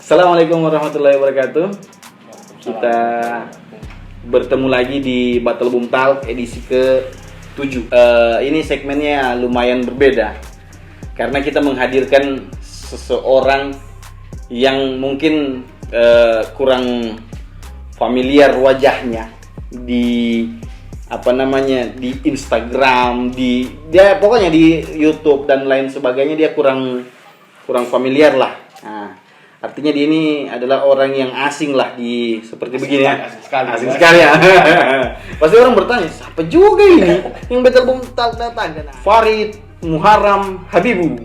Assalamualaikum warahmatullahi wabarakatuh. Kita bertemu lagi di Battle Boom Talk edisi ke-7. Ini segmennya lumayan berbeda karena kita menghadirkan seseorang yang mungkin kurang familiar wajahnya di di Instagram, dia pokoknya di YouTube dan lain sebagainya dia kurang familiar lah. Nah, artinya dia ini adalah orang yang asing lah di seperti begini ya. Asing sekali ya. Pasti orang bertanya, siapa juga ini yang Battle Boom Talk datang? Farid Muharram Habibu.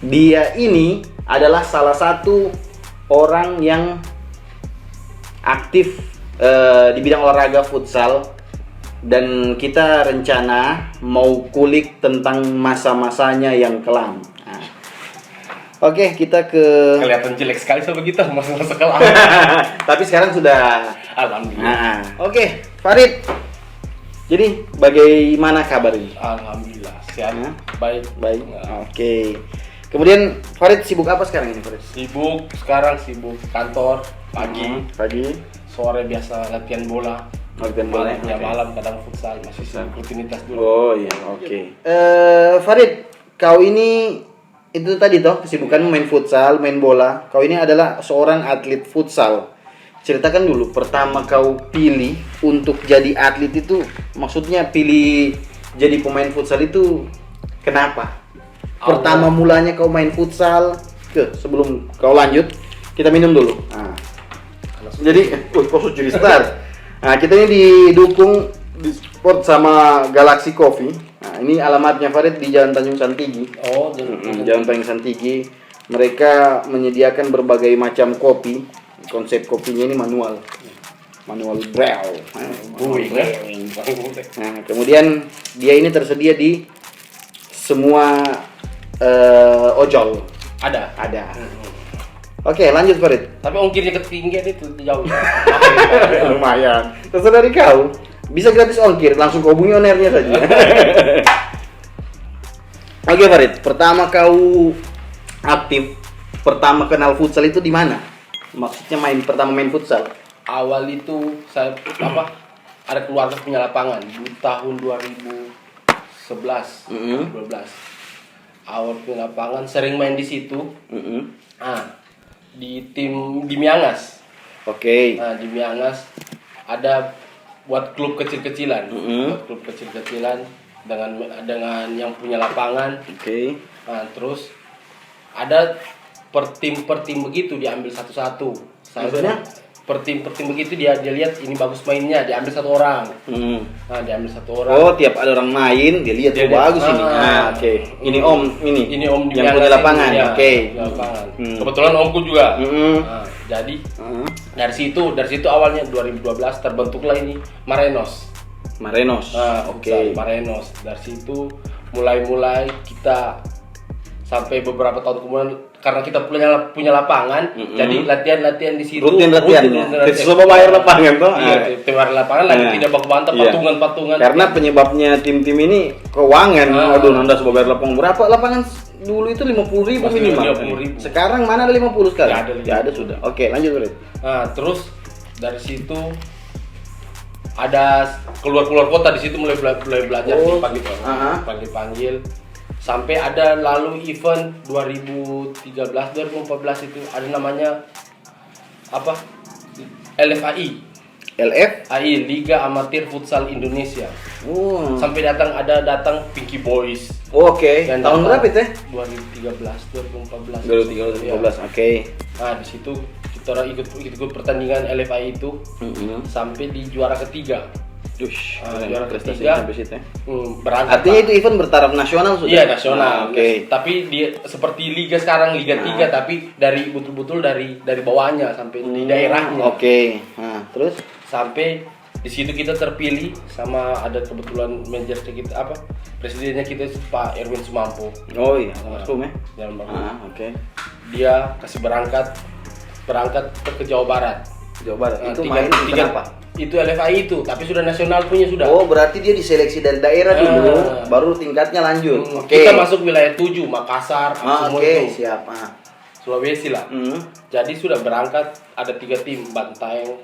Dia ini adalah salah satu orang yang aktif di bidang olahraga futsal, dan kita rencana mau kulik tentang masa-masanya yang kelam. Oke, kita kelihatan jelek sekali sama kita masa-masa kelam. Tapi sekarang sudah alhamdulillah. Oke, Farid. Jadi bagaimana kabar ini? Alhamdulillah, sehat. Baik. Oke. Kemudian Farid sibuk apa sekarang ini, Farid? Sibuk kantor pagi. Sore biasa latihan bola. Ya, malam kadang futsal, masih rutinitas dulu. Oh iya, oke. Farid, kau ini itu tadi toh kesibukan main futsal, main bola. Kau ini adalah seorang atlet futsal. Ceritakan dulu, pertama kau pilih untuk jadi atlet itu, maksudnya pilih jadi pemain futsal itu kenapa? Pertama mulanya kau main futsal, sebelum kau lanjut, kita minum dulu. Jadi, kok jadi start? Nah, kita ini didukung di sport sama Galaxy Coffee. Nah, ini alamatnya Farid di Jalan Tanjung Santigi. Jalan Tanjung Santigi. Mereka menyediakan berbagai macam kopi. Konsep kopinya ini manual brew. Nah, kemudian dia ini tersedia di semua ojol. Ada. Oke, lanjut Farid. Tapi ongkirnya ketinggian itu jauh. Lumayan. Terserah dari kau. Bisa gratis ongkir, langsung kau hubungi ownernya saja. Oke Farid, pertama kau aktif, pertama kenal futsal itu di mana? Maksudnya pertama main futsal. Awal itu saya ada keluarga punya lapangan di tahun 2011, 12. Awal punya lapangan, sering main di situ. Di Miangas. Oke. Nah, di Miangas ada buat klub kecil-kecilan. Klub kecil-kecilan dengan yang punya lapangan. Oke. Nah, terus ada per tim begitu diambil satu-satu. Maksudnya? Per tim begitu dia lihat ini bagus mainnya, diambil satu orang. Nah, diambil satu orang. Oh, tiap ada orang main dia lihat bagus ini. Oke. Ini om yang punya lapangan. Oke. Lapangan. Kebetulan omku juga. Nah, jadi dari situ awalnya 2012 terbentuklah ini Marenos. Nah, Oke. Marenos. Dari situ mulai kita sampai beberapa tahun kemudian karena kita punya lapangan, jadi latihan di situ. Rutin latihannya. Coba bayar lapangan toh. Iya, bayar lapangan lagi tidak baku-bantah patungan. Karena penyebabnya tim-tim ini keuangan. Aduh, Anda coba bayar lapangan berapa? Lapangan dulu itu 50.000 minimal. 50.000. Sekarang mana ada 50 sekali? Ya ada sudah. Oke, lanjut Red. Nah, terus dari situ ada keluar kota di situ mulai belajar dipanggil. Sampai ada lalu event 2013-2014 itu ada namanya LFAI, Liga Amatir Futsal Indonesia. Sampai datang Pinky Boys. Oke. Tahun berapa itu? 2014. Oke. Nah, di situ kita ikut pertandingan LFAI itu sampai di juara ketiga. Juara ketiga sampai situ. Berangkat. Artinya itu event bertaraf nasional sudah? Iya, nasional. Oke. Tapi dia seperti liga sekarang, Liga 3, tapi dari betul-betul dari bawahnya sampai di daerahnya. Oke. Nah, terus sampai di situ kita terpilih sama ada kebetulan manajer kita presidennya kita Pak Erwin Sumampo. Oh iya, Masum ya. Oke. Dia kasih berangkat ke Jawa Barat. Itu main apa? Itu LFI itu, tapi sudah nasional punya sudah. Oh, berarti dia diseleksi dari daerah dulu, baru tingkatnya lanjut. Kita masuk wilayah 7, Makassar, semua itu. Siap. Sulawesi lah. Jadi sudah berangkat ada 3 tim, Bantaeng,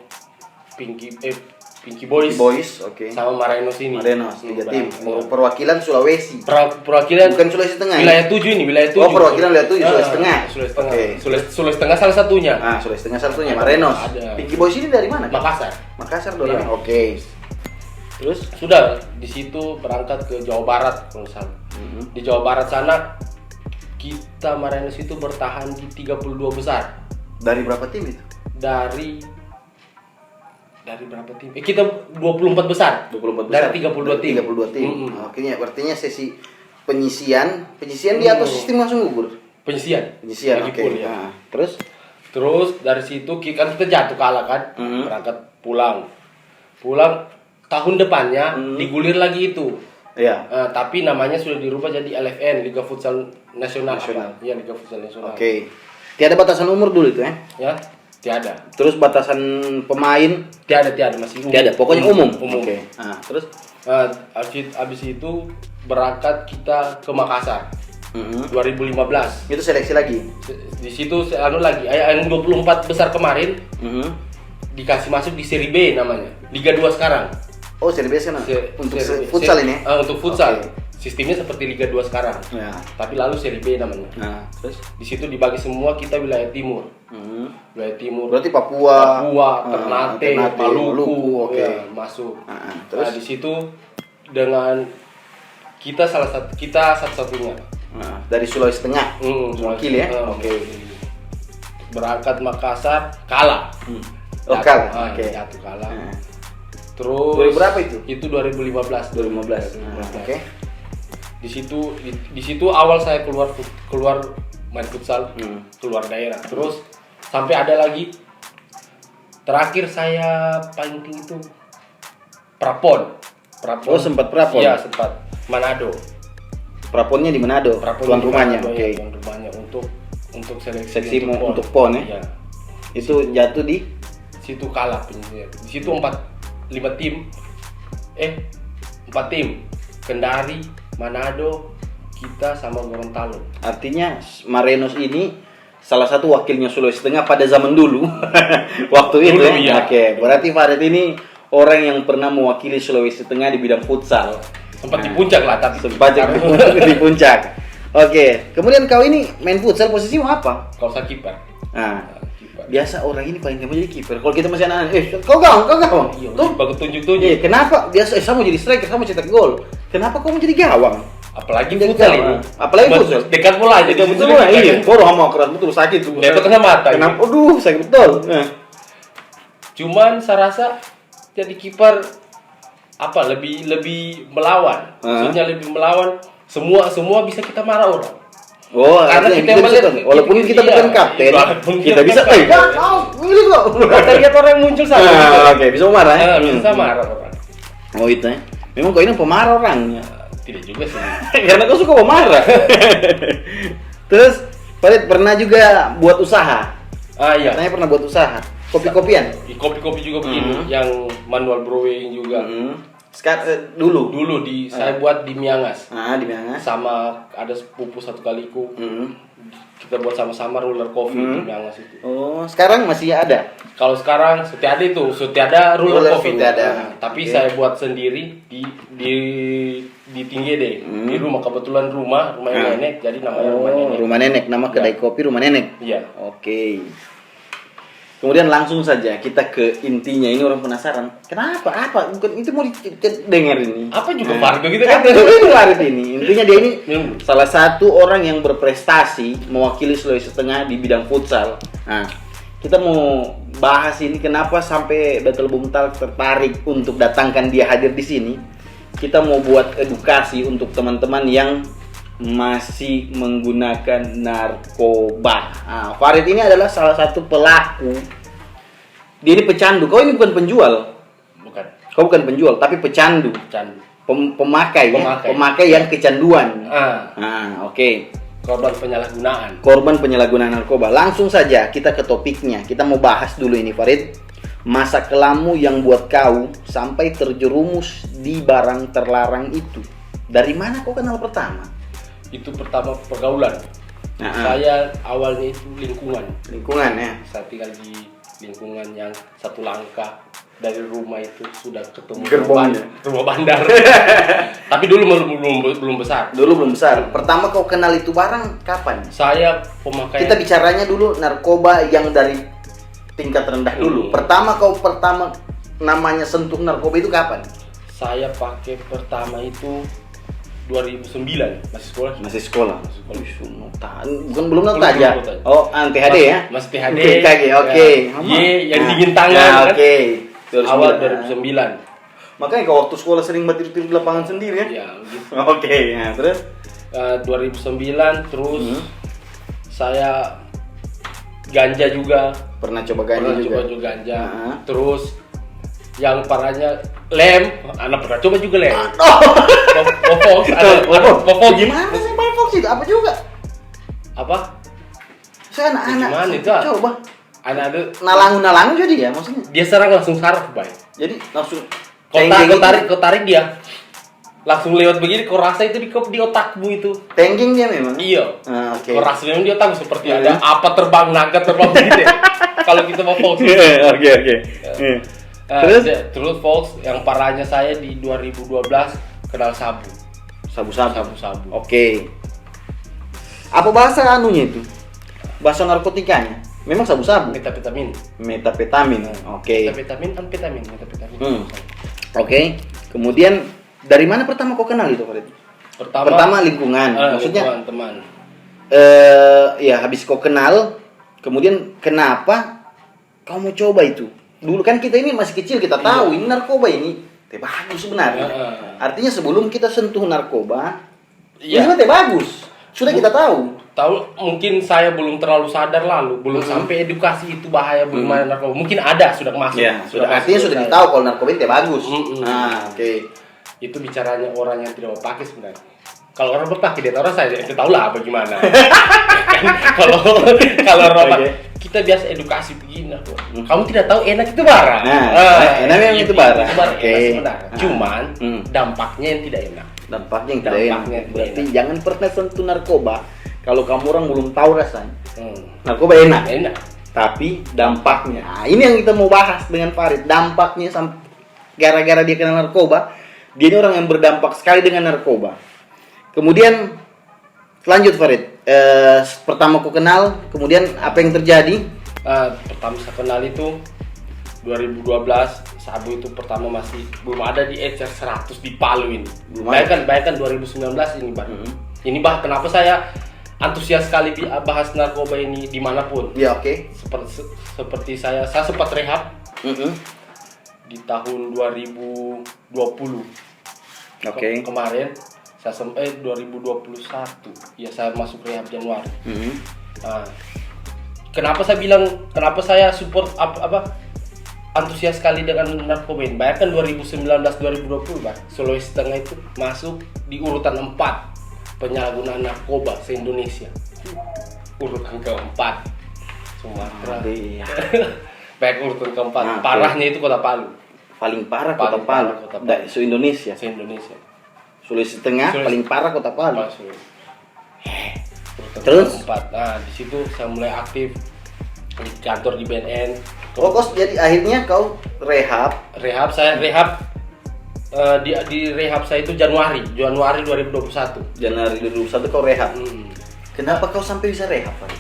Pinky Boys, oke. sama Marenos ini. Marenos, 3 tim. Perwakilan Sulawesi. Perwakilan bukan Sulawesi Tengah. Wilayah 7 ini, wilayah 7. Oh, perwakilan wilayah 7 Sulawesi Tengah. Sulawesi Tengah. Oke. Sulawesi Tengah salah satunya. Sulawesi Tengah salah satunya Marenos. Ada. Pinky Boys ini dari mana? Makassar. Makassar dong. Iya. Oke. Terus Sudah di situ berangkat ke Jawa Barat kalau nggak salah. Di Jawa Barat sana kita Marenos itu bertahan di 32 besar. dari berapa tim itu? Dari berapa tim? Kita 24 besar. 24 Dari besar. 32 tim. 32 tim. Oke, artinya sesi penyisian di atau sistem langsung gugur? Penyisian. oke. Lagi pool, ya. Nah, terus dari situ kan kita jatuh kalah kan. Berangkat pulang tahun depannya digulir lagi itu. iya. Tapi namanya sudah dirubah jadi LFN, Liga Futsal Nasional. Iya, Liga Futsal Nasional. Oke. Tiada batasan umur dulu itu ya? Ya, tiada. Terus batasan pemain Tiada masih umum. tiada, pokoknya umum. Umum. Oke. Nah, terus Abis itu berangkat kita ke Makassar 2015. itu seleksi lagi. Di situ lagi yang 24 besar kemarin dikasih masuk di Seri B namanya, Liga 2 sekarang. Oh, seri B sana. Untuk Seri- futsal ini. Untuk futsal. Oke. Sistemnya seperti Liga 2 sekarang. Ya. Tapi lalu Seri B namanya. Nah, terus Di situ dibagi semua kita wilayah timur. Wilayah timur. berarti Papua, Ternate, Ternate, Maluku, oke. ya, masuk. Terus Nah, di situ dengan kita satu-satunya. nah, dari Sulawesi Tengah. Wakil ya. Oke. Berangkat Makassar kalah. Oh, kalah. Oke. Jatuh kalah. Nah. Terus 2000 berapa itu? Itu 2015. 2015. Nah, oke. Di situ awal saya keluar main futsal, keluar daerah. Terus sampai ada lagi terakhir saya paling tinggi itu Prapon. Oh, sempat Prapon. Iya, sempat. Manado. Praponnya di Manado. Tuan Praponnya di rumahnya. Manado, Oke. ya, tuan rumahnya untuk seleksi Seksi PON. untuk PON ya. Iya. Itu jatuh di Situ kalah penyisir. Di situ 4 tim. Kendari, Manado, kita sama Gorontalo. artinya Marenos ini salah satu wakilnya Sulawesi Tengah pada zaman dulu. Waktu itu Dulu, ya. iya. Oke, berarti Farid ini orang yang pernah mewakili Sulawesi Tengah di bidang futsal. Sempat di puncak lah, tapi Sempat di puncak. Oke, kemudian kau ini main futsal posisimu apa? kalau saya kiper. Nah, Kiper. biasa orang ini paling gampang jadi kiper. Kalau kita masih anak-anak, kau gawang. Iya, Tuh, bagus tunjuk-tunjuk. kenapa? Biasa, saya mau jadi striker, saya mau cetak gol. Kenapa kau mau jadi gawang? Apalagi Jadi futsal gawang. ini. Apalagi futsal. Dekat bola aja. Jadi betul lah, iya. Baru sama keras betul sakit tuh. Dia kena mata. Kenapa? Aduh, sakit betul. Nah. Cuman saya rasa jadi kiper lebih melawan. Maksudnya lebih melawan. Semua bisa kita marah orang. Oh, Karena artinya kita bisa melihat- kan? Walaupun kita bukan iya, kapten, walaupun kita bisa. bukan kapten. Kau milih kok. Kita lihat orang yang muncul sama. Oke, bisa marah ya. Bisa marah orang. Oh itu ya. Memang kau ini pemarah orangnya. Tidak juga sih. Karena kau suka pemarah. Terus, Farid pernah juga buat usaha. Iya. Katanya pernah buat usaha. Kopi-kopian. Di kopi-kopi juga begini, yang manual brewing juga. Sekarang dulu. Dulu saya buat di Miangas. Di Miangas. Sama ada sepupu satu kaliku. Kita buat sama-sama roller coffee di Miangas itu. Oh, sekarang masih ada. Kalau sekarang Setiada roller Roller coffee. Setiada. Tapi Oke. saya buat sendiri di Tinggede. Di rumah, kebetulan rumah nenek, jadi namanya rumah nenek. Rumah nenek, nama kedai kopi Rumah Nenek. Iya. Oke. Kemudian langsung saja kita ke intinya. Ini orang penasaran. Kenapa? Apa? Bukan itu mau dengar ini. Apa juga Fargo gitu kan? Ini Farid ini. Intinya dia ini Hmm. salah satu orang yang berprestasi mewakili Sulawesi Tengah di bidang futsal. Nah, kita mau bahas ini kenapa sampai Battle Bumtal tertarik untuk datangkan dia hadir di sini. Kita mau buat edukasi untuk teman-teman yang masih menggunakan narkoba. Nah, Farid ini adalah salah satu pelaku. Dia ini pecandu. Kau ini bukan penjual. Bukan. Kau bukan penjual, tapi pecandu. Candu. Pemakai ya? Pemakai. Pemakai yang kecanduan. Oke. Korban penyalahgunaan. Korban penyalahgunaan narkoba. Langsung saja kita ke topiknya. Kita mau bahas dulu ini, Farid. Masa kelamu yang buat kau sampai terjerumus di barang terlarang itu. Dari mana kau kenal pertama? Itu pertama pergaulan. Saya awalnya itu lingkungan ya. saya tinggal di lingkungan yang satu langkah dari rumah itu sudah ketemu Gerbongnya. rumah bandar. Tapi dulu belum besar. Dulu belum besar. Pertama kau kenal itu barang kapan? Saya pemakai. Kita bicaranya dulu narkoba yang dari tingkat rendah dulu. Pertama namanya sentuh narkoba itu kapan? Saya pakai pertama itu 2009 masih sekolah. Bukan belum nota aja. Oh, THD ya? Masih THD. TKG, oke. Yang dingin tangan kan. Oke. Awal 2009. Makanya kau waktu sekolah sering tidur di lapangan sendiri ya? Ya, gitu. Oke, ya terus 2009 terus saya ganja juga. Pernah coba ganja juga. Coba ganja. Terus yang parahnya lem, anak pernah coba juga lem. Pofox, Pofox gimana sih Pofox itu? Apa juga? Apa? Saya anak-anak gimana itu? Coba. Ada nalangu jadi ya maksudnya. Dia serang langsung saraf, Bay. Jadi langsung kau tarik dia. Langsung lewat begini, kau rasa itu di otakmu itu. Tengging dia memang. Iya. Oke. Kau rasa memang di otakmu seperti ada apa terbang, naga terbang begitu. Kalau kita mau Fox. Oke. Terus Fox yang parahnya saya di 2012 kenal sabu. Sabu. Oke. Apa bahasa anunya itu? Bahasa narkotikanya? Memang sabu-sabu. Metapetamin. Oke. Metapetamin. Oke. Kemudian dari mana pertama kau kenal itu, Farid? Pertama lingkungan. Maksudnya teman. Ya habis kau kenal, kemudian kenapa kau mau coba itu? Dulu kan kita ini masih kecil, kita tahu ini narkoba ini teh bagus sebenarnya. Artinya sebelum kita sentuh narkoba, ini teh bagus. Sudah kita tahu. Mungkin saya belum terlalu sadar belum sampai edukasi itu bahaya belum main narkoba. Mungkin ada sudah masuk. Ya, artinya sudah ditahu kalau narkoba itu bagus. Oke. Itu bicaranya orang yang tidak mau pakai sebenarnya. Kalau orang berpakai dia orang saya tahu lah bagaimana. Kalau orang kita biasa edukasi begini. Kamu tidak tahu enak itu barang. Enak memang itu barang. Cuman dampaknya yang tidak enak. Dampaknya yang tidak enak. Berarti jangan pernah sentuh narkoba kalau kamu orang belum tahu rasanya. Narkoba enak. Tapi dampaknya. Nah, ini yang kita mau bahas dengan Farid. Dampaknya gara-gara dia kena narkoba, dia ini orang yang berdampak sekali dengan narkoba. Kemudian lanjut Farid. Pertama aku kenal, kemudian apa yang terjadi? Pertama saya kenal itu 2012, sabu itu pertama masih belum ada di ECR 100 di Palu ini. Bayangkan 2019 ini, Bang. Ini kenapa saya antusias sekali bahas narkoba ini dimanapun. Ya, oke. Seperti saya sempat rehab di tahun 2020. Oke. Kemarin saya 2021 ya saya masuk rehab Januari. Kenapa saya support antusias sekali dengan narkoba ini? Bayangkan 2019-2020 Bang, Sulawesi Tengah itu masuk di urutan 4 penyalahgunaan narkoba se-Indonesia. Urutan keempat Sumatera. Baik urutan keempat. Parahnya itu Kota Palu. Paling parah Kota Palu. Se-Indonesia. Sulawesi Tengah paling parah Kota Palu. Terus? Nah, di situ saya mulai aktif di kantor di BNN. Jadi akhirnya kau rehab. Saya rehab di rehab saya itu Januari 2021. Januari 2021 kau rehab. Kenapa kau sampai bisa rehab, Pak?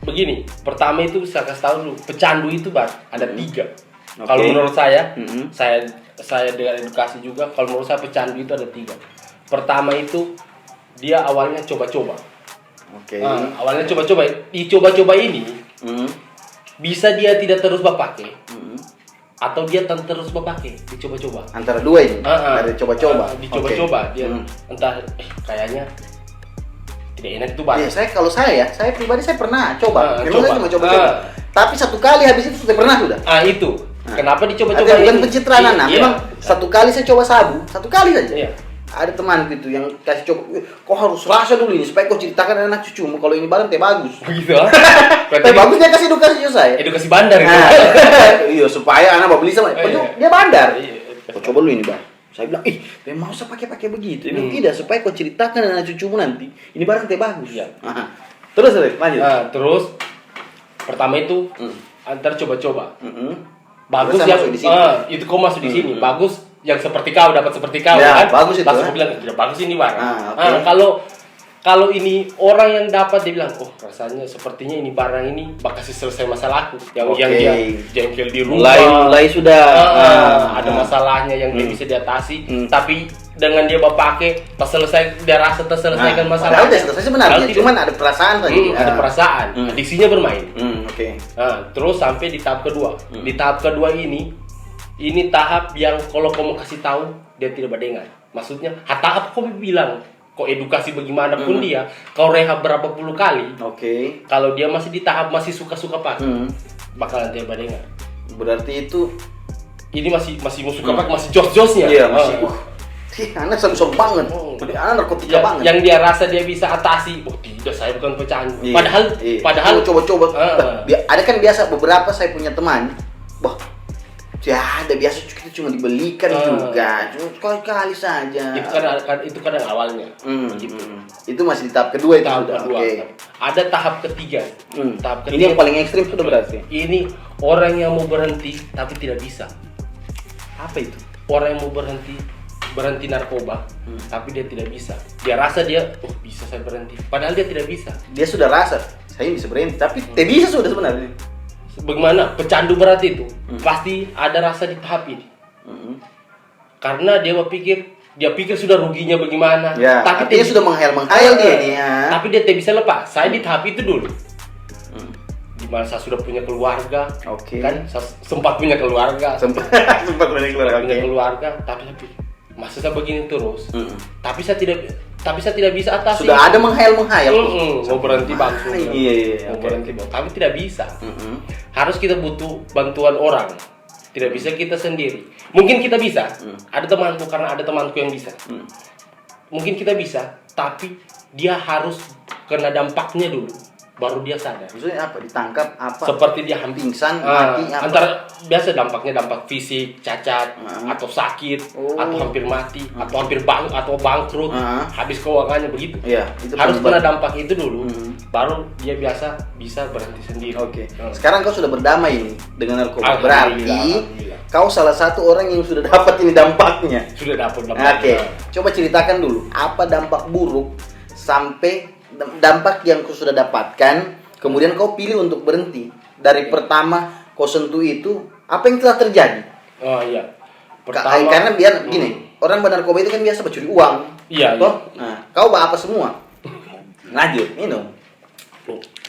Begini, pertama itu saya kasih tahu dulu, pecandu itu Bang ada 3. Kalau menurut saya, saya dengan edukasi juga, kalau menurut saya pecandu itu ada 3. Pertama itu dia awalnya coba-coba. Awalnya coba-coba. Di coba-coba ini bisa dia tidak terus pakai, atau dia terus pakai. Dicoba-coba. Antara dua ini. Dari coba-coba. Dicoba-coba dia entah kayaknya tidak enak itu Bang. Ya, saya pribadi saya pernah coba. Memang saya cuma coba-coba. Tapi 1 kali habis itu sudah pernah sudah. Itu. Kenapa dicoba-coba? Bukan pencitraan memang 1 kali saya coba sabu, 1 kali saja. Iya. Ada teman gitu yang kasih coba, kau harus rasa dulu ini supaya kau ceritakan anak cucumu kalau ini barang teh bagus. Begitu. Teh bagus dia kasih edukasi juga saya. Edukasi bandar itu. Iya, supaya anak mau beli sama. Dia bandar. Kau coba dulu ini, Bang. Saya bilang, teh mau usah pakai begitu. Ini tidak supaya kau ceritakan anak cucumu nanti, ini barang teh bagus. Terus lanjut. Terus pertama itu antar coba-coba. Bagus Terus yang masuk di sini. itu kau masuk di sini. Bagus yang seperti kau dapat seperti kau Ya, kan. bagus itu, Langsung ya. aku bilang tidak bagus ini barang. Oke. Kalau ini orang yang dapat dia bilang, oh rasanya sepertinya ini barang ini bakal selesai masalahku. Yang dia jengkel di rumah. Mulai sudah ada masalahnya yang dia bisa diatasi. Tapi dengan dia pakai dia rasa terselesaikan masalahnya. Padahal udah selesai sebenarnya, cuman ada perasaan tadi. Ada perasaan, diksinya bermain. Oke. Nah, terus sampai di tahap kedua. Di tahap kedua ini tahap yang kalau kamu kasih tahu dia tidak berdengar. Maksudnya, tahap kau bilang, kau edukasi bagaimanapun dia, kau rehab berapa puluh kali. Oke. Kalau dia masih di tahap masih suka-suka pakai, bakalan tidak berdengar. Berarti itu Ini masih suka pakai, masih jos-josnya. iya, masih anak sok banget. Anak narkotika banget. Yang dia rasa dia bisa atasi, oh tidak, saya bukan pecandu. Iya. Padahal coba-coba. Ada kan biasa beberapa saya punya teman, ya ada biasa kita cuma dibelikan juga, cuma kali saja. Itu kadang awalnya. Gitu. Itu masih di tahap kedua itu Tahap sudah. kedua. Oke. Ada tahap ketiga. Tahap ketiga. Ini yang paling ekstrim sudah berarti. Ini orang yang mau berhenti tapi tidak bisa. Apa itu? Orang yang mau berhenti narkoba, tapi dia tidak bisa. Dia rasa bisa saya berhenti. Padahal dia tidak bisa. Dia sudah rasa saya bisa berhenti, tapi tidak bisa sudah sebenarnya. Bagaimana? Pecandu berat itu pasti ada rasa di tahap ini. Karena dia pikir sudah ruginya bagaimana. Ya, tapi dia sudah menghayal dia nih ya. Tapi dia tidak bisa lepas. Saya di tahap itu dulu. Dimana saya sudah punya keluarga, kan? Saya sempat punya keluarga. Sempat punya keluarga. Tapi masa saya begini terus. Tapi saya tidak bisa atasi. Sudah ada menghayal. Mau berhenti bang. Iya. Mau berhenti bang. Tapi tidak bisa. Harus kita butuh bantuan orang. Tidak bisa kita sendiri. Mungkin kita bisa. Ada temanku, karena ada temanku yang bisa. Mungkin kita bisa, tapi dia harus kena dampaknya dulu, baru dia sadar. Maksudnya apa? Ditangkap apa? Seperti dia hampir pingsan, mati apa? Antara biasa dampaknya dampak fisik, cacat, atau sakit, atau hampir mati, atau hampir bangkrut, habis keuangannya begitu. Iya, itu harus kena dampak itu dulu, baru dia bisa berhenti sendiri. Oke. Sekarang kau sudah berdamai ini dengan narkoba. Berarti kau salah satu orang yang sudah dapat ini dampaknya. Sudah dapat dampaknya. Oke. Coba ceritakan dulu apa dampak buruk sampai dampak yang kau sudah dapatkan, kemudian kau pilih untuk berhenti. Dari pertama kau sentuh itu, apa yang telah terjadi? Oh iya. Karena biar gini, orang bernarkoba itu kan biasa mencuri uang. Iya. Nah, kau apa semua? Lanjut, minum.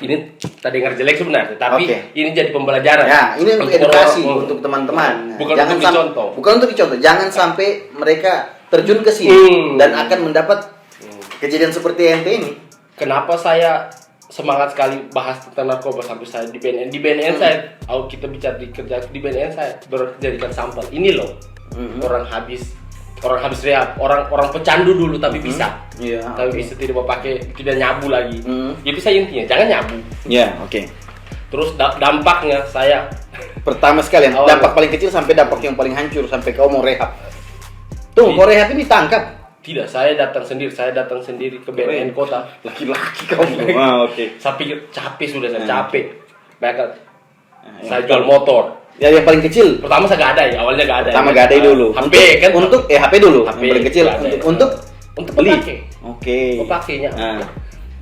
Ini tak dengar jelek sebenarnya, tapi ini jadi pembelajaran. Ya, ini untuk edukasi untuk teman-teman. Bukan untuk dicontoh. Bukan untuk dicontoh. Jangan sampai mereka terjun ke sini dan akan mendapat kejadian seperti ente ini. Kenapa saya semangat sekali bahas tentang narkoba sampai saya di BNN? Di BNN saya, kita bicara di BNN saya berjadikan sampel. Ini loh, orang habis rehab, orang pecandu dulu tapi bisa. Tapi bisa tidak nyabu lagi. Itu saya intinya, jangan nyabu. Ya, oke. Terus dampaknya saya pertama sekalian, dampak paling kecil sampai dampak yang paling hancur sampai kau mau rehab. Kau rehab ini ditangkap. Tidak, saya datang sendiri ke BNN kota. Laki-laki kau. Oke. Saya pikir capek sudah, saya capek. Saya jual motor. Ya, yang paling kecil. Pertama saya gadai, awalnya gadai. Pertama gadai dulu. HP kan? Untuk HP dulu. HP yang paling kecil untuk beli. Oke. Pakainya.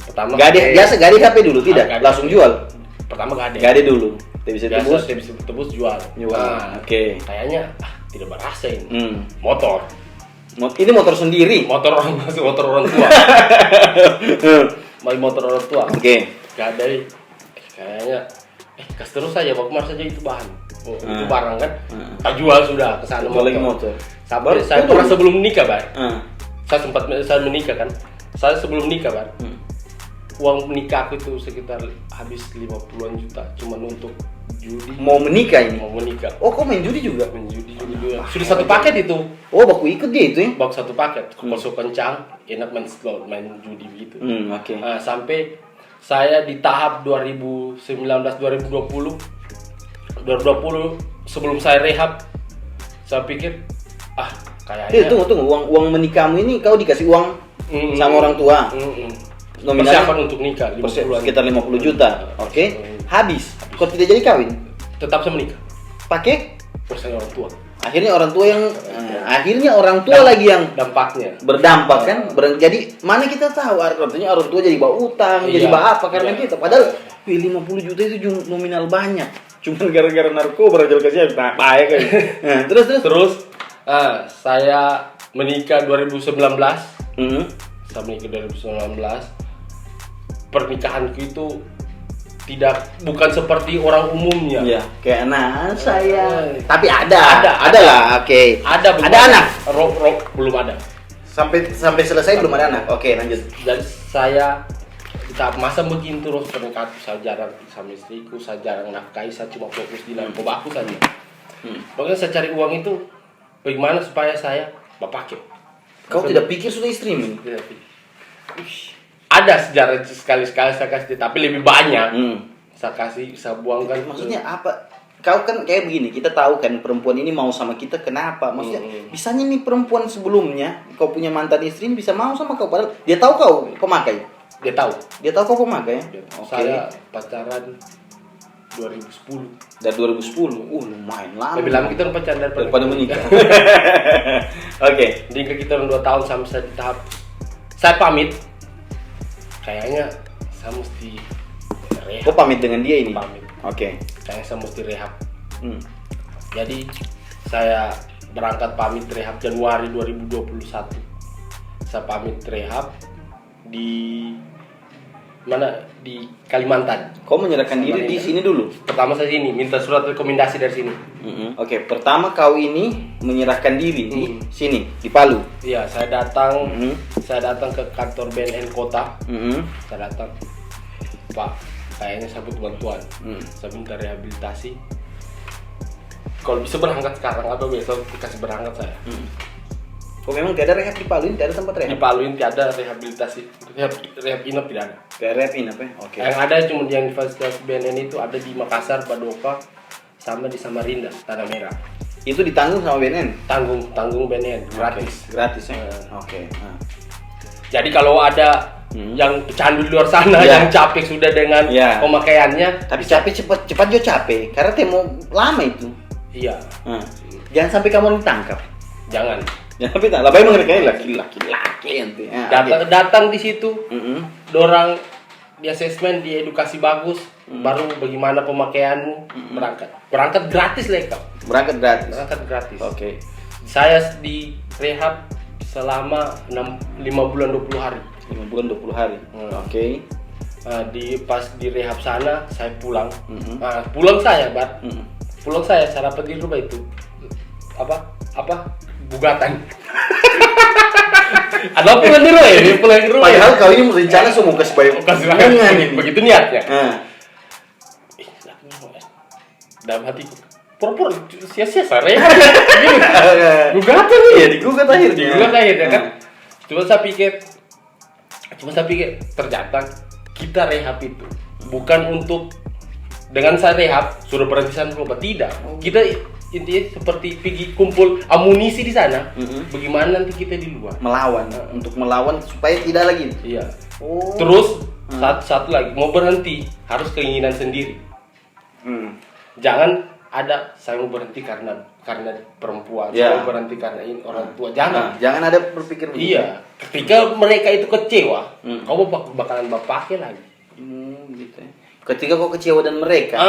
Pertama gadai biasa gadai HP dulu tidak? Langsung jual. Pertama gadai. Gadai dulu. Bisa tebus jual. Oke. Kayaknya tidak berasa ini. Motor. Ini motor sendiri. Motor orang tua. Motor orang tua. Oke. Gadai. Kayaknya kas terus saja, bakmar saja itu bahan. Itu barang kan. Tak jual sudah ke sana motor. Saya pernah sebelum menikah, Bang. Saya menikah kan. Saya sebelum nikah, Bang. Uang menikah aku itu sekitar habis 50-an juta cuma untuk judi. Mau menikah ini? Mau menikah. Oh, kok main judi juga? Main judi juga. Sudah satu paket itu. Oh, baku ikut dia itu ya? Baku satu paket. Kosong kencang, enak main slot, main judi begitu. Oke. Sampai saya di tahap 2019-2020 sebelum saya rehab, saya pikir kayaknya. Tunggu, uang menikahmu ini kau dikasih uang sama orang tua? nominalnya persiapan untuk nikah 50-an. sekitar 50 juta. Oke. Habis. Kau tidak jadi kawin. Tetap saya menikah. Pakai Persen orang tua. akhirnya orang tua yang akhirnya orang tua lagi yang Dampaknya. berdampak kan. Jadi mana kita tahu artinya orang tua jadi bawa utang, jadi bawa apa karena kita. Padahal 50 juta itu nominal banyak. Cuma gara-gara narkoba jual kasih baik kan. Nah, terus saya menikah 2019. Saya menikah 2019. Pernikahanku itu bukan seperti orang umumnya. Iya, kayak anak saya. Tapi ada lah, oke. Ada anak. Rock belum ada. Sampai selesai belum ada anak. Oke, lanjut. Dan saya di tahap masa begitu terus pernikahan saya jarang sama istriku, saya jarang nafkahi, saya cuma fokus di narkoba aku saja. Pokoknya saya cari uang itu bagaimana supaya saya pakai. Kau tidak pikir sudah istrimu? Tidak pikir. Ada sejarah sekali-sekali saya kasih, tapi lebih banyak saya buangkan. Maksudnya apa? Kau kan kayak begini, kita tahu kan perempuan ini mau sama kita kenapa? Maksudnya bisanya nih perempuan sebelumnya kau punya mantan istri bisa mau sama kau padahal dia tahu kau pemakai. Dia tahu kau pemakai. Saya pacaran 2010. Dari 2010. Lumayan lama. Lebih lama kita pacaran daripada menikah. Oke. Nikah kita 2 tahun sampai saya di tahap saya pamit. Kayaknya saya mesti rehab. Kau pamit dengan dia ini? Pamit. Oke. Kayaknya saya mesti rehab. Jadi saya berangkat pamit rehab Januari 2021. Saya pamit rehab di mana? Di Kalimantan. Kau menyerahkan diri di sini dulu? Pertama saya sini, minta surat rekomendasi dari sini. Oke, pertama kau ini menyerahkan diri di sini, di Palu? Iya, saya datang ke kantor BNN kota. Saya datang, Pak, kayaknya saya butuh bantuan. Saya minta rehabilitasi. Kalau bisa berangkat sekarang atau besok dikasih berangkat saya. Kok memang tidak ada rehab di Palu? Tidak ada tempat rehab? Di Palu ini tidak ada rehabilitasi. Rehab inap tidak ada. Rehab inap ya? Oke. Yang ada cuma yang di fasilitas BNN itu ada di Makassar, Badoka, sama di Samarinda, Tanah Merah. Itu ditanggung sama BNN? Tanggung BNN, gratis. Gratis ya? Oke. Jadi kalau ada yang pecandu di luar sana yang capek sudah dengan pemakaiannya, tapi capek cepat juga capek karena temo lama itu. Iya. Jangan sampai kamu ditangkap. Jangan sampai tak. Lebih mengerti laki-laki nanti. Datang di situ, dorang di asesmen, di edukasi bagus, baru bagaimana pemakaianmu, berangkat gratis leka. Berangkat gratis. Oke. Saya di rehab selama 5 bulan 20 hari. 5 bulan 20 hari. Oke. Pas di rehab sana saya pulang. Pulang saya, pulang saya dapat di rumah itu. Apa? Gugatan. Ada pulang di rumah ya? Pulang di rumah. Padahal kau ini rencana semua kasih bayar. Begitu niatnya. Dalam hatiku, pura-pura sia-sia saya. Gugatan nih. Iya, digugat akhirnya kan. Cuma saya pikir ternyata kita rehab itu bukan untuk dengan saya rehab suruh berhenti sana tidak. Kita intinya seperti pergi kumpul amunisi di sana. Bagaimana nanti kita di luar melawan, untuk melawan supaya tidak lagi. Iya. Terus satu lagi, mau berhenti harus keinginan sendiri. Jangan ada saya mau berhenti karena perempuan, saya mau berhenti karena ini orang tua. Jangan ada berpikir begitu. Iya. Ketika mereka itu kecewa, kau bakalan pakai lagi. Gitu. Ketika kau kecewa dan mereka,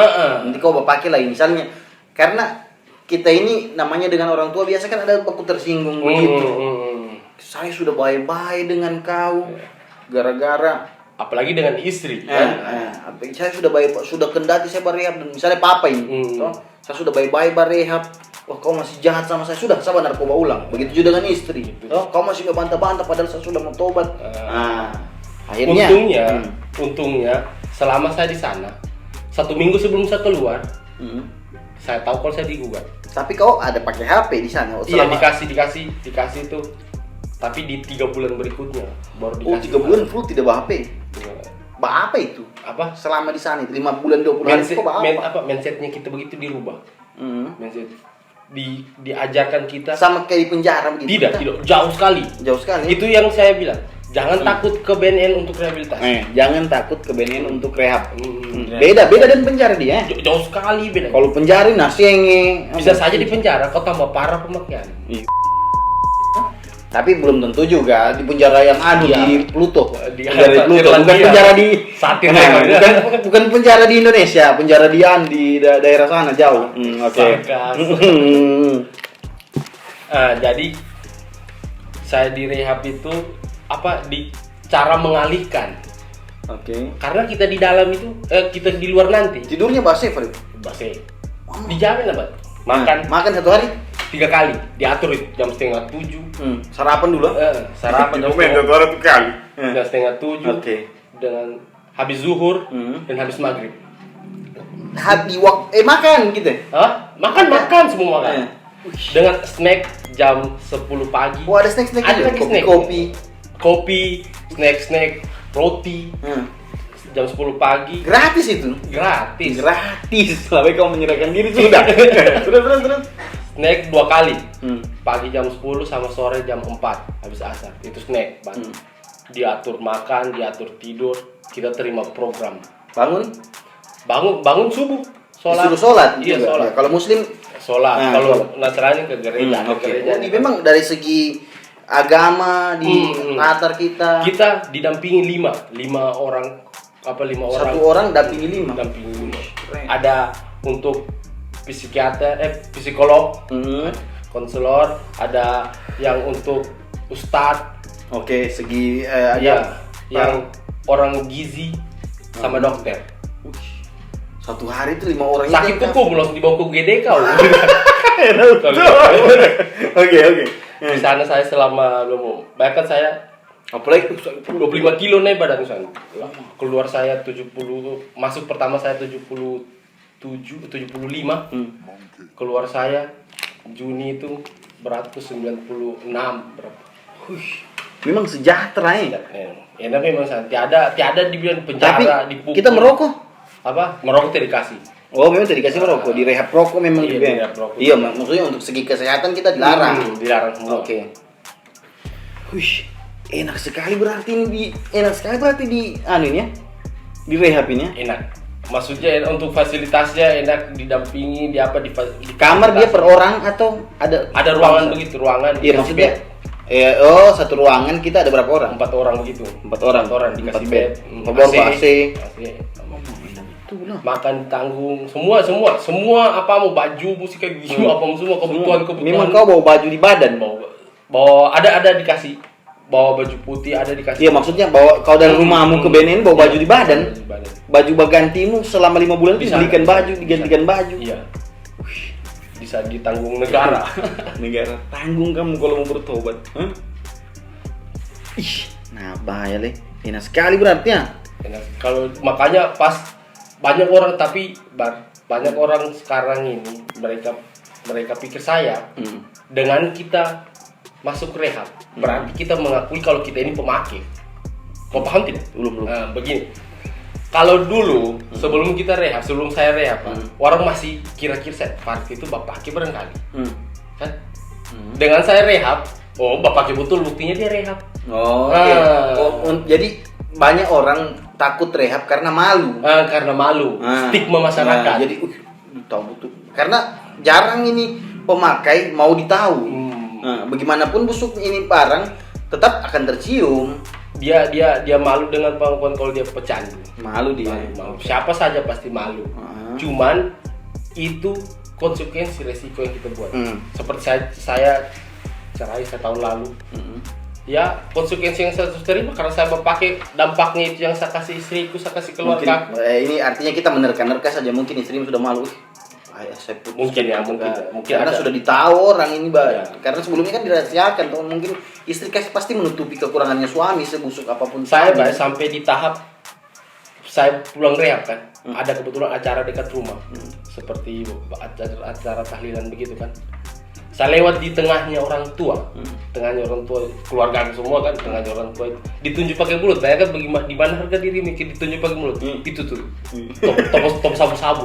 nanti kau pakai lagi. Misalnya karena kita ini namanya dengan orang tua biasa kan ada baku tersinggung begitu. Saya sudah baik-baik dengan kau gara-gara apalagi dengan istri. Saya sudah baik, sudah kendati saya berrehab dan misalnya papa ini, saya sudah baik-baik berrehab. Wah, kau masih jahat sama saya, sudah saya narkoba ulang. Begitu juga dengan istri. Kau masih ngebantah-bantah padahal saya sudah mau tobat. Akhirnya untungnya selama saya di sana 1 minggu sebelum saya keluar, saya tahu kalau saya digugat. Tapi kau ada pakai HP di sana? Iya, dikasih itu. Tapi di 3 bulan berikutnya baru dikasih. 3 bulan full tidak bawa HP? Bawa apa itu? Apa? Selama di sana 5 bulan 20 hari kau bawa apa? Mindsetnya kita begitu dirubah. Mindset diajarkan kita sama kayak di penjara begitu. Tidak, jauh sekali. Jauh sekali. Itu yang saya bilang. Jangan takut ke BNN untuk rehabilitasi. Jangan takut ke BNN untuk rehab. Rehab. Beda dan penjara dia. Jauh sekali beda. Kalau penjara nasienge Bisa saja di penjara kau tambah parah pemakaian. Tapi belum tentu juga di penjara yang di Pluto. Penjara di Pluto, bukan Irlandia. penjara di Satir. bukan penjara di Indonesia, penjara di daerah sana jauh. Oke. Sarkas. Jadi saya direhab itu di cara mengalihkan. Oke. Karena kita di dalam itu kita di luar nanti. Tidurnya bahasa Farid. Base. Dijamin apa? Makan 1 hari 3 kali, diatur itu jam 6:30. sarapan dulu. Sarapan jam hari 1 kali. jam 6:30. Oke. Dengan habis zuhur dan habis maghrib. Makan gitu. Makan semua makan. Dengan snack jam 10 pagi. Ada snack Ada juga. lagi snack. Kopi, snack, roti. Jam 10 pagi. Gratis itu. Gratis. Sampai kamu menyerahkan diri sudah. Terus. Snack 2 kali. Pagi jam 10 sama sore jam 4 habis asar. Itu snack, Bang. Diatur makan, diatur tidur, kita terima program. Bangun subuh. Disuruh sholat. Iya, sholat. Ya, kalau muslim sholat. Kalau Nasrani ke gereja. Jadi memang dari segi agama di latar kita didampingi 5 orang. Satu orang dampingi 5. Ada untuk psikolog, konselor, ada yang untuk ustadz. Oke, segi yang orang gizi sama dokter. 1 hari itu 5 orang. Sakit kuku langsung dibawa ke GDK. Oke. Di sana saya selama bahkan saya apalagi 25 kilo nih badan saya. Keluar saya 70, masuk pertama saya 75. Keluar saya Juni itu berat tuh 96 berapa. Memang sejahtera ya. Enak memang tiada dibilang penjara, dipukul. Kita merokok. Merokok tidak dikasih. Oh, memang tidak dikasih merokok. Di rehab rokok memang juga. Iya, maksudnya untuk segi kesehatan kita dilarang. Dilarang semua. Oke. Enak sekali berarti di di rehab ini ya. Enak. Maksudnya untuk fasilitasnya enak, didampingi, di kamar dia per orang atau ada ruangan begitu, ruangan. Iya, maksudnya satu ruangan kita ada berapa orang? 4 orang begitu. 4 orang dikasih bed. AC. Makan tanggung, semua apa mau baju, musik kayak gitu, apa semua kebutuhan. Memang kau bawa baju di badan? Bawa ada dikasih. Bawa baju putih ada dikasih. Iya, maksudnya bawa kau dari rumahmu ke BNN bawa baju di badan. Baju bagantimu selama 5 bulan dibelikan baju, digantikan baju. Iya. Bisa ditanggung negara. Negara tanggung kamu kalau mau bertobat. Nah, bahaya le. Enak sekali berarti ya. Kalau makanya pas banyak orang banyak orang sekarang ini mereka pikir saya dengan kita masuk rehab berarti kita mengakui kalau kita ini pemakai. Kau paham tidak? Belum. Begini. Kalau dulu sebelum kita rehab, sebelum saya rehab, orang masih kira-kira saya Farid itu bapak barangkali. Kan? Dengan saya rehab, bapak betul buktinya dia rehab. Jadi banyak orang takut rehab karena malu. Karena malu. Stigma masyarakat. Jadi tahu betul. Karena jarang ini pemakai mau ditahu. Bagaimanapun busuk ini barang tetap akan tercium. Dia malu dengan pengakuan kalau dia pecandu. Malu dia. Malu. Siapa saja pasti malu. Cuman itu konsekuensi resiko yang kita buat. Seperti saya cerai 1 tahun lalu. Ya konsekuensi yang saya terima karena saya pakai dampaknya itu yang saya kasih istriku, saya kasih keluarga. Ini artinya kita menerka-nerka saja, mungkin istrimu sudah malu. Mungkin karena sudah ditahu orang ini karena sebelumnya kan dirahasiakan, mungkin istri pasti menutupi kekurangannya suami sebusuk apapun. Saya sampai di tahap saya pulang rehab kan, ada kebetulan acara dekat rumah, seperti acara tahlilan begitu kan. Saya lewat di tengahnya orang tua, keluarga semua kan, tengahnya orang tua itu ditunjuk pakai mulut. Bayangkan di mana harga diri mikir ditunjuk pakai mulut. Itu tuh top sabu-sabu.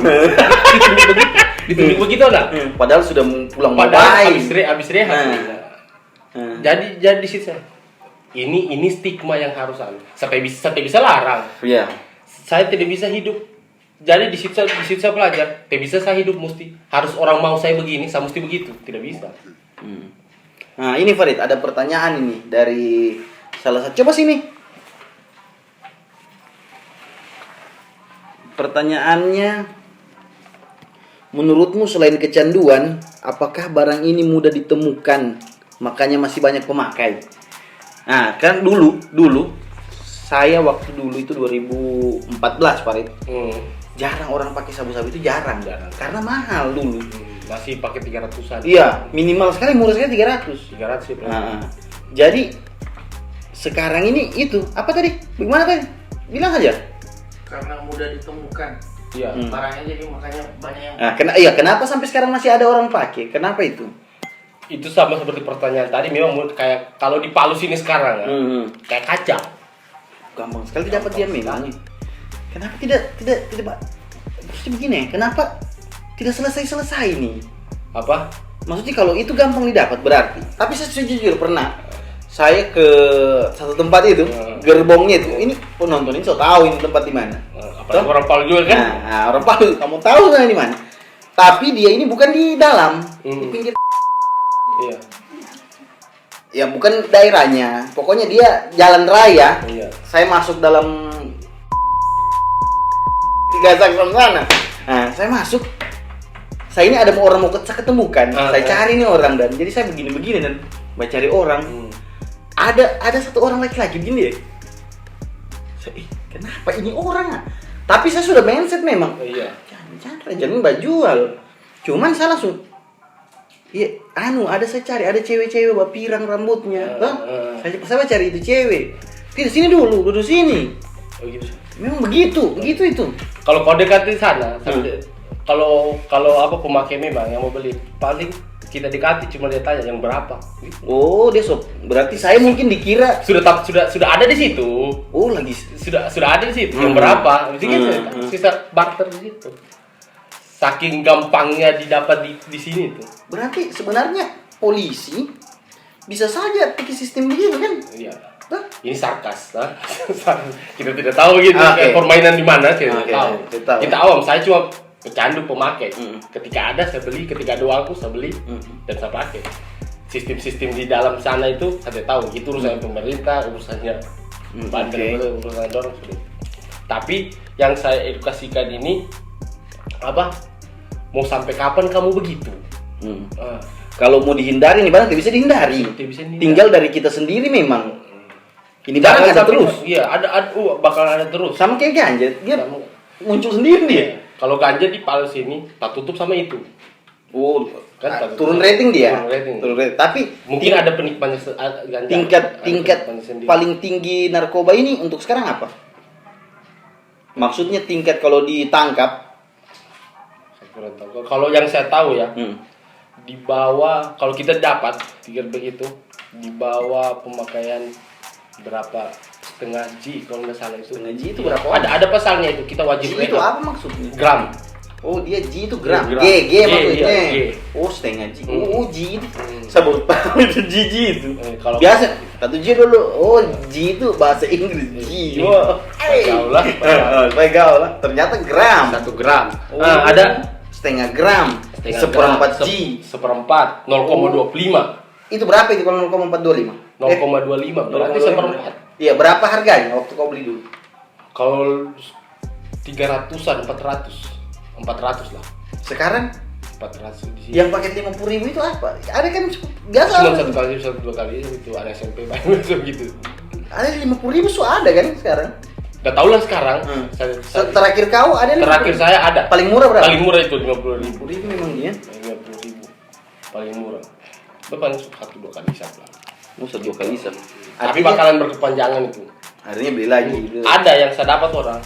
ditunjuk begitu enggak? Padahal sudah pulang habis rehab. Jadi di situ saya. ini stigma yang harus sampai bisa larang. Iya. Saya tidak bisa hidup. Jadi di situ saya belajar, tidak bisa saya hidup mesti harus orang mau saya begini, saya mesti begitu, tidak bisa. Nah ini Farid, ada pertanyaan ini dari salah satu. Coba sini. Pertanyaannya, menurutmu selain kecanduan, apakah barang ini mudah ditemukan, makanya masih banyak pemakai? Nah kan dulu saya waktu dulu itu 2014 Farid. Jarang orang pakai sabu-sabu itu jarang. Karena mahal dulu. Masih pakai 300-an. Iya, minimal sekali, murah sekali 300. 300 ya. Nah, jadi sekarang ini itu apa tadi? Bagaimana tadi? Bilang aja. Karena mudah ditemukan. Iya. Barangnya jadi makanya banyak yang. Nah, kenapa sampai sekarang masih ada orang pakai? Kenapa itu? Itu sama seperti pertanyaan tadi, memang kayak kalau di Palu sini sekarang kayak kaca. Gampang sekali dapat dia memang. Kenapa tidak terus begini? Kenapa tidak selesai nih? Apa? Maksudnya kalau itu gampang didapat berarti. Tapi saya sejujur pernah saya ke satu tempat itu, gerbongnya itu. Ini penonton ini so tahu ini tempat di mana. Apalagi orang Palu juga kan? Nah, orang Palu, kamu tahu nggak di mana? Tapi dia ini bukan di dalam, di pinggir. Iya. Ya bukan daerahnya, pokoknya dia jalan raya. Iya. Saya masuk dalam tiga sakram sana. Nah, saya masuk. Saya ini ada orang mau ketemukan. Saya cari nih orang dan jadi saya begini dan mau cari orang. Ada satu orang laki-laki begini ya. Saya, kenapa ini orang? Tapi saya sudah mindset memang. Iya. Jangan jual. Cuman saya langsung iya, ada saya cari, ada cewek-cewek pirang rambutnya. Saya cari itu cewek. Tidak sini duduk sini. Oh gitu. Memang begitu itu. Kalau kau dekat di sana, kalau apa pemakai memang yang mau beli, paling kita dekati cuma dia tanya yang berapa. Gitu. Oh, dia berarti saya mungkin dikira sudah ada di situ. Oh, lagi sudah ada di situ yang berapa. Gitu. Sisa barter di situ. Saking gampangnya didapat di sini tuh. Berarti sebenarnya polisi bisa saja pakai sistem begitu kan? Iya. Ini sarkas, kita tidak tahu gitu permainan di mana, kita tidak tahu. Kita awam, saya cuma pecandu pemakai. Ketika ada saya beli, ketika ada uangku saya beli dan saya pakai. Sistem-sistem di dalam sana itu saya tahu. Itu urusan pemerintah, urusannya bandar, urusan dorong. Tapi yang saya edukasikan ini apa? Mau sampai kapan kamu begitu? Kalau mau dihindari nih barang tidak bisa dihindari. Tinggal dari kita sendiri memang. Ini barang ada terus. Iya, ada bakal ada terus. Sama kayak ganja, dia muncul sendiri dia. Kalau ganja di Palu sini tak tutup sama itu. Oh, kan turun rating dia. Turun rating. Tapi mungkin ada penikmatnya ganja. Tingkat paling tinggi narkoba ini untuk sekarang apa? Maksudnya tingkat kalau ditangkap. Kalau yang saya tahu ya, di bawah kalau kita dapat pikir begitu, di bawah pemakaian berapa setengah G kalau nggak salah itu. Setengah G itu berapa? Ada pasalnya itu, kita wajib G itu apa maksudnya? Gram. Oh, dia G itu gram. Gram. G maksudnya. Iya, G. Oh, setengah G. Oh, G itu. Saya baru tahu itu G itu. Kalau biasa 1 G dulu. Oh, G itu bahasa Inggris. G. Wah. Gaul lah. Gaul lah. Ternyata gram. 1 gram. Oh, ada setengah gram. Seperempat G. Seperempat 0,25. Itu berapa itu kalau 0,425? 0,25 berarti seperempat. Iya, berapa harganya waktu kau beli dulu? Kalau 300-an, 400 lah. Sekarang 400 di sini. yang paket 50.000 itu apa? Ada kan biasa. Cuma satu dua kali itu anak SMP banyak gitu. Ada 50.000 so ada kan sekarang? Gak tau lah sekarang. Terakhir kau ada? Terakhir saya ada. Paling murah berapa? Paling murah itu 50.000. 50.000 memang dia. 50.000 paling murah. Itu paling 1-2 kali isap lah. 1-2 kali isap. Tapi bakalan berkepanjangan itu. Akhirnya beli lagi. Ada yang saya dapat orang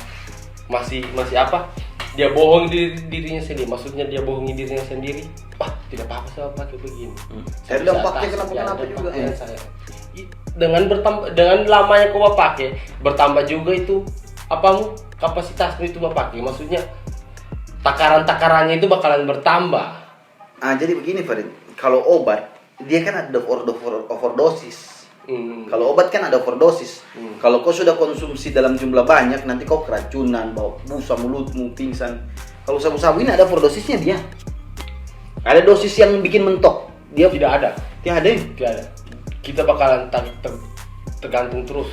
masih apa? Dia bohong dirinya sendiri. Maksudnya dia bohongi dirinya sendiri. Wah, tidak apa-apa saya pakai begini. Saya bilang pakai kenapa juga ya. Saya. Dengan lamanya kau pakai, bertambah juga itu apamu kapasitasmu itu pakai. Maksudnya takaran-takarannya itu bakalan bertambah. Jadi begini Farid, kalau obat dia kan ada overdosis. Kalau obat kan ada overdosis. Kalau kau sudah konsumsi dalam jumlah banyak, nanti kau keracunan, bau busa mulutmu, pingsan. Kalau sabu-sabu ini ada overdosisnya dia. Ada dosis yang bikin mentok. Dia Tidak ada. tidak ada. Tidak ada. Kita bakalan tergantung terus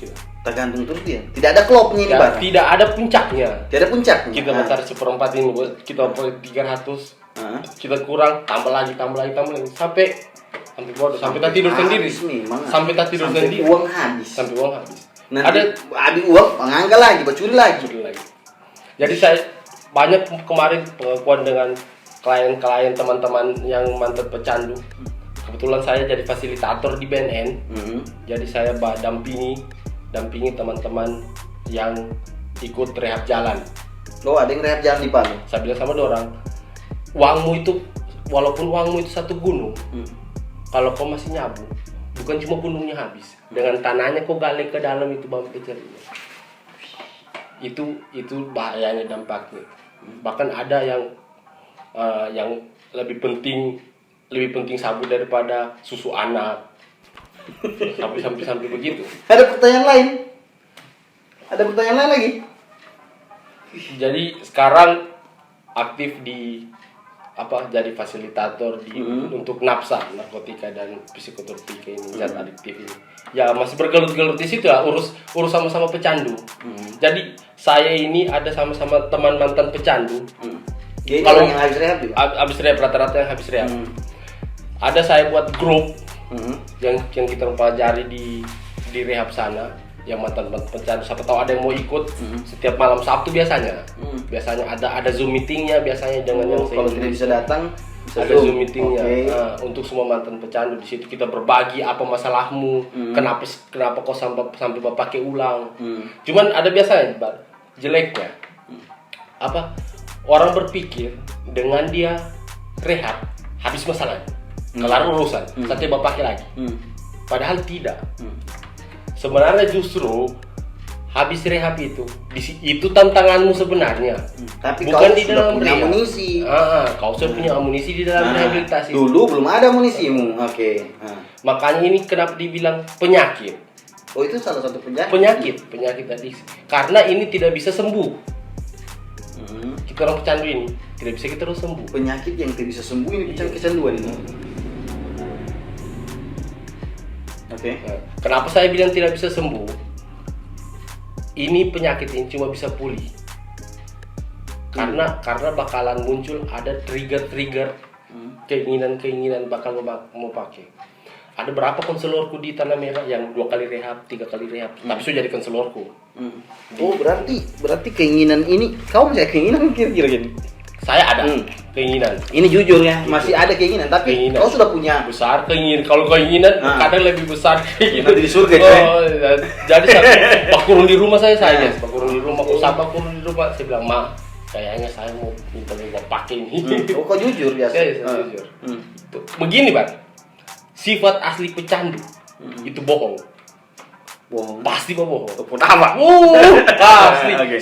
kita. Tergantung terus dia. Tidak ada klopnya ini, Bar. Tidak ada puncaknya. Tidak ada puncaknya. Kita mencari seperempat ini, kita pakai 300. Kita kurang, tambah lagi sampai bodoh, sampai tak tidur sendiri. Sampai tak tidur sendiri. Uang habis. Sampai uang habis. Nanti Ada habis uang, pengangkat lagi, curi lagi. Jadi saya banyak kemarin pengakuan dengan klien-klien teman-teman yang mantan pecandu. Kebetulan saya jadi fasilitator di BNN. Jadi saya dampingi teman-teman yang ikut rehab jalan. Oh, ada yang rehab jalan di Palu. Saya bilang sama orang, walaupun uangmu itu satu gunung, kalau kau masih nyabu, bukan cuma gunungnya habis, dengan tanahnya kau gali ke dalam itu bambu carinya. Itu bahayanya dampaknya. Bahkan ada yang lebih penting sabu daripada susu anak. Sampai begitu. Ada pertanyaan lain lagi? Jadi sekarang aktif jadi fasilitator untuk NAPSA, narkotika dan psikotropika ini, zat adiktif ini. Ya masih bergelut-gelut di situ lah, urus sama-sama pecandu. Jadi saya ini ada sama-sama teman mantan pecandu. Jadi Kalau yang habis rehab juga? Habis rehab, rata-rata yang habis rehab. Ada saya buat grup yang kita pelajari di rehab sana, yang mantan pecandu. Siapa tahu ada yang mau ikut setiap malam Sabtu biasanya. Biasanya ada Zoom meetingnya biasanya, jangan yang kalau tidak bisa datang bisa ada Zoom meetingnya. Okay. Untuk semua mantan pecandu. Di situ kita berbagi apa masalahmu, kenapa kau sampai pakai ulang. Cuman ada biasanya jeleknya. Orang berpikir dengan dia rehab habis masalahnya, kelar urusan, saatnya pakai lagi. Padahal tidak. Sebenarnya justru habis rehab itu tantanganmu sebenarnya. Tapi bukan kau di sudah dalam punya rehab. amunisi. Kau sudah punya amunisi di dalam rehabilitasi. Dulu belum ada amunisimu. Oke. Makanya ini kenapa dibilang penyakit. Oh, itu salah satu penyakit. Penyakit adiksi. Karena ini tidak bisa sembuh. Kita orang pecandu ini tidak bisa kita terus sembuh. Penyakit yang tidak bisa sembuh ini kecanduan ini. Oke. Kenapa saya bilang tidak bisa sembuh? Ini penyakit ini cuma bisa pulih. Karena bakalan muncul ada trigger keinginan bakal mau pakai. Ada berapa konselorku di Tanah Merah yang 2 kali rehab, 3 kali rehab, tapi sudah jadi konselorku. Oh, berarti keinginan ini, kau masih ada keinginan kira-kira gini? Saya ada keinginan. Ini jujur ya, masih ada keinginan, tapi kau sudah punya besar keinginan. Kalau keinginan kadang lebih besar keinginan. Nanti di surga Jadi bakurun di rumah saya guys, bakurun di rumah, bakurun di rumah. Saya bilang, "Ma, kayaknya saya mau minta pakai ini." Oh, kau jujur biasa. Saya jujur. Begini, Bang. Sifat asli pecandu itu bohong. Pasti bohong. Pertama. Pasti. Okay.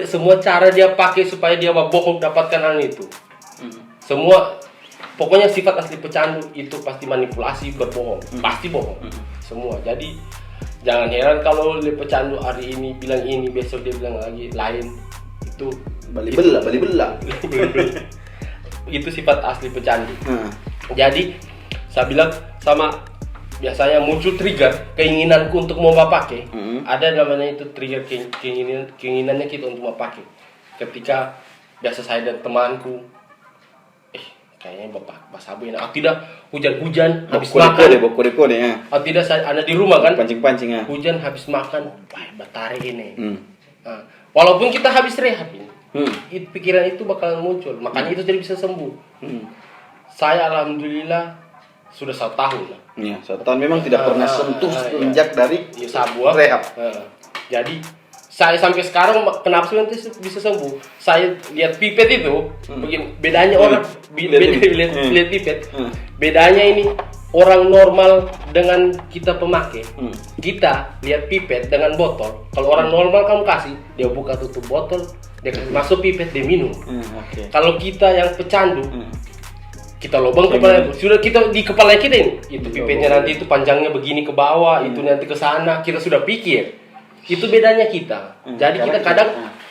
Semua cara dia pakai supaya dia bohong dapatkan hal itu. Pokoknya sifat asli pecandu itu pasti manipulasi, berbohong. Pasti bohong. Semua. Jadi jangan heran kalau pecandu hari ini bilang ini, besok dia bilang lagi lain. Itu bali bela. Itu sifat asli pecandu. Jadi saya bilang sama, biasanya muncul trigger keinginanku untuk mau pakai. Ada namanya itu trigger keinginannya kita untuk mau pakai. Ketika biasa saya dan temanku, kayaknya bapak sabu ini. Tidak hujan habis makan. Kode ya. Tidak saya ada di rumah kan. Pancing ya. Hujan habis makan, batare ini. Walaupun kita habis rehab ini, pikiran itu bakalan muncul. Makanya itu tidak bisa sembuh. Saya alhamdulillah sudah 1 tahun lah. Iya, 1 tahun memang tidak pernah sentuh semenjak dari sabu rehab. Jadi saya sampai sekarang kenapa sih nanti bisa sembuh? Saya lihat pipet itu, begini bedanya orang lihat pipet. Bedanya ini orang normal dengan kita pemakai. Kita lihat pipet dengan botol. Kalau orang normal kamu kasih, dia buka tutup botol, dia masuk pipet, dia minum. Kalau kita yang pecandu, kita lubang kepala, sudah kita di kepala kita ini, itu pipetnya nanti itu panjangnya begini ke bawah, itu nanti ke sana, kita sudah pikir. Itu bedanya kita. Jadi kita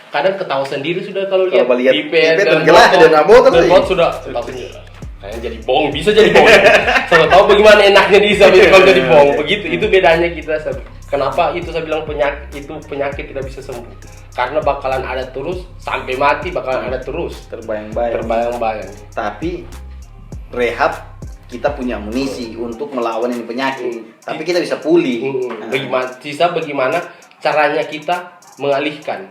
kadang ketawa sendiri sudah kalau lihat pipet dan botol sudah kayak jadi bohong, bisa jadi bohong. Saya tahu bagaimana enaknya kalau jadi bohong. Begitu, itu bedanya kita. Kenapa itu saya bilang penyakit tidak bisa sembuh? Karena bakalan ada terus sampai mati, bakalan ada terus terbayang-bayang. Tapi rehab kita punya amunisi untuk melawan ini penyakit. Tapi kita bisa pulih. Bagaimana caranya kita mengalihkan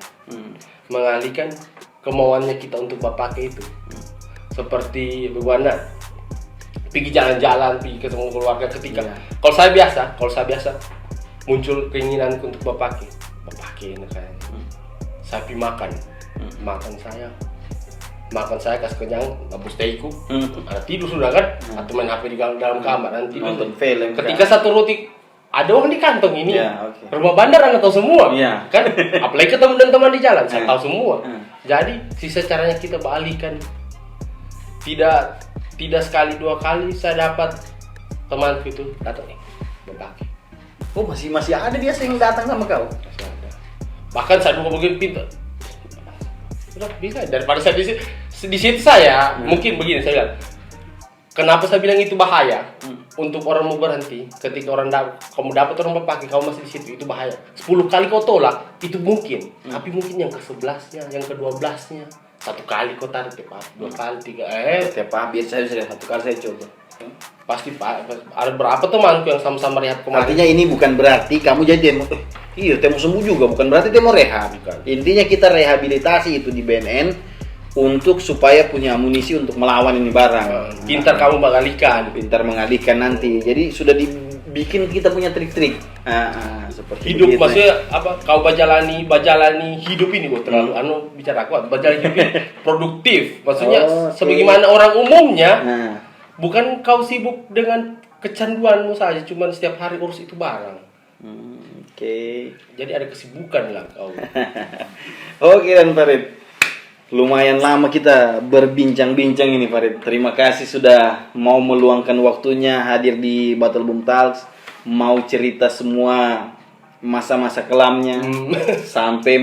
kemauannya kita untuk pakai itu. Seperti bagaimana pergi jalan-jalan, pergi ketemu keluarga ketika kalau saya biasa muncul keinginan untuk pakai ini kayaknya. Saya pergi makan saya kasih kenyang, ngabus teku, ada tidur sudah kan, atau main HP di dalam kamar, nanti nonton film. Ketika satu roti ada uang di kantong ini, rumah bandar Anda tahu semua, kan? Apalagi ketemu dengan teman di jalan, saya tahu semua. Jadi sisa caranya kita balikan. Tidak sekali dua kali saya dapat temanku itu datang nih, berbagi. Oh masih ada dia yang datang sama kau? Masih ada. Bahkan saya buka begini pintu. Sudah bisa daripada saya di situ saya mungkin begini saya bilang. Kenapa saya bilang itu bahaya untuk orang mau berhenti ketika kamu dapat orang pakai kamu masih di situ, itu bahaya. 10 kali kau tolak itu mungkin, tapi mungkin yang ke-11-nya, yang ke-12-nya. 1 kali kau tarik tepat, 2 kali, 3 tepat biar saya bisa 1 kali saya coba. Pasti Pak, ada berapa temanku yang sama-sama rehab kemarin. Artinya ini bukan berarti kamu jadi demo. Iya, temu sembuh juga, bukan berarti demo rehab. Intinya kita rehabilitasi itu di BNN untuk supaya punya amunisi untuk melawan ini barang. Pintar kamu mengalihkan nanti. Jadi sudah dibikin kita punya trik-trik. Seperti hidup begitu. Maksudnya apa? Kau bajalani hidup ini terlalu bicara kuat. Bajalani hidup ini produktif. Maksudnya sebagaimana orang umumnya. Bukan kau sibuk dengan kecanduanmu saja, cuman setiap hari urus itu barang. Jadi ada kesibukan lah kau. Oke dan Farid, lumayan lama kita berbincang-bincang ini Farid. Terima kasih sudah mau meluangkan waktunya hadir di Battle Boom Talks, mau cerita semua masa-masa kelamnya, sampai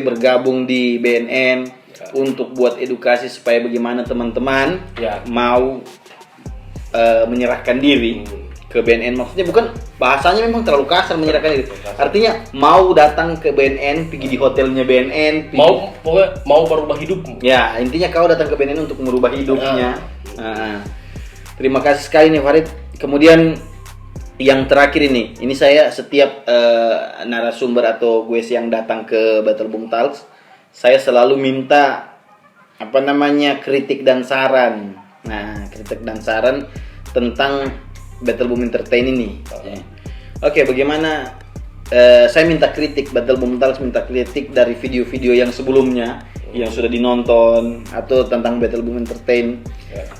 bergabung di BNN. Untuk buat edukasi supaya bagaimana teman-teman mau menyerahkan diri ke BNN. Maksudnya bukan, bahasanya memang terlalu kasar menyerahkan diri. Artinya mau datang ke BNN, pergi di hotelnya BNN, mau berubah hidupmu. Ya, intinya kau datang ke BNN untuk merubah hidupnya. Terima kasih sekali nih Farid. Kemudian yang terakhir ini saya setiap narasumber atau gue yang datang ke Battle Boom Talks, saya selalu minta kritik dan saran. Nah, kritik dan saran tentang Battle Boom Entertain ini. Oke, bagaimana saya minta kritik, Battle Boom Talks minta kritik dari video-video yang sebelumnya yang sudah dinonton atau tentang Battle Boom Entertain.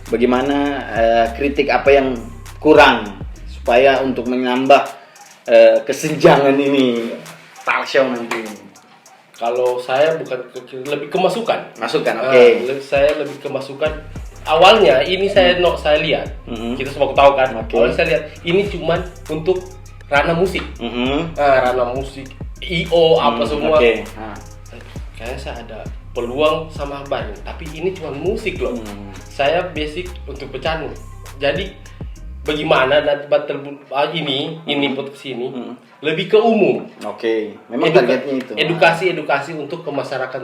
Bagaimana kritik apa yang kurang supaya untuk menambah kesenjangan ini talk show nanti. Kalau saya lebih ke masukan. Saya lebih ke masukan. Awalnya ini saya lihat, kita semua tahu kan. Awalnya saya lihat ini cuman untuk ranah musik, ranah musik, apa semua. Kayaknya saya ada peluang sama Bang, tapi ini cuma musik loh. Saya basic untuk bercanda. Jadi bagaimana nanti battle ini podcast ini lebih ke umum. Memang targetnya itu. Edukasi untuk ke masyarakat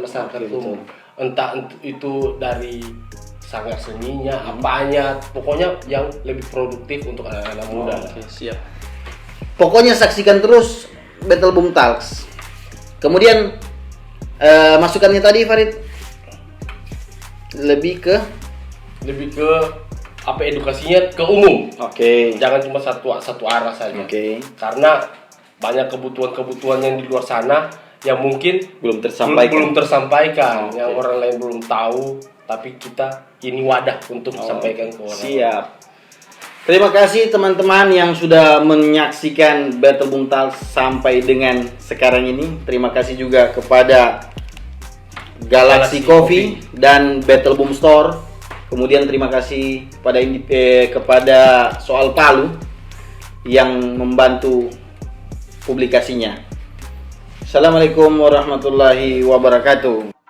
umum. Entah itu dari sanggar seninya, apanya, pokoknya yang lebih produktif untuk anak-anak muda. Siap. Pokoknya saksikan terus Battle Boom Talks. Kemudian masukannya tadi Farid lebih ke edukasinya ke umum. Jangan cuma satu arah saja. Karena banyak kebutuhan yang di luar sana yang mungkin belum tersampaikan, yang orang lain belum tahu, tapi kita ini wadah untuk sampaikan ke orang. Siap. Terima kasih teman-teman yang sudah menyaksikan Battle Boom Talks sampai dengan sekarang ini. Terima kasih juga kepada Galaxy Coffee dan Battle Boom Store. Kemudian terima kasih kepada Soal Palu yang membantu publikasinya. Assalamualaikum warahmatullahi wabarakatuh.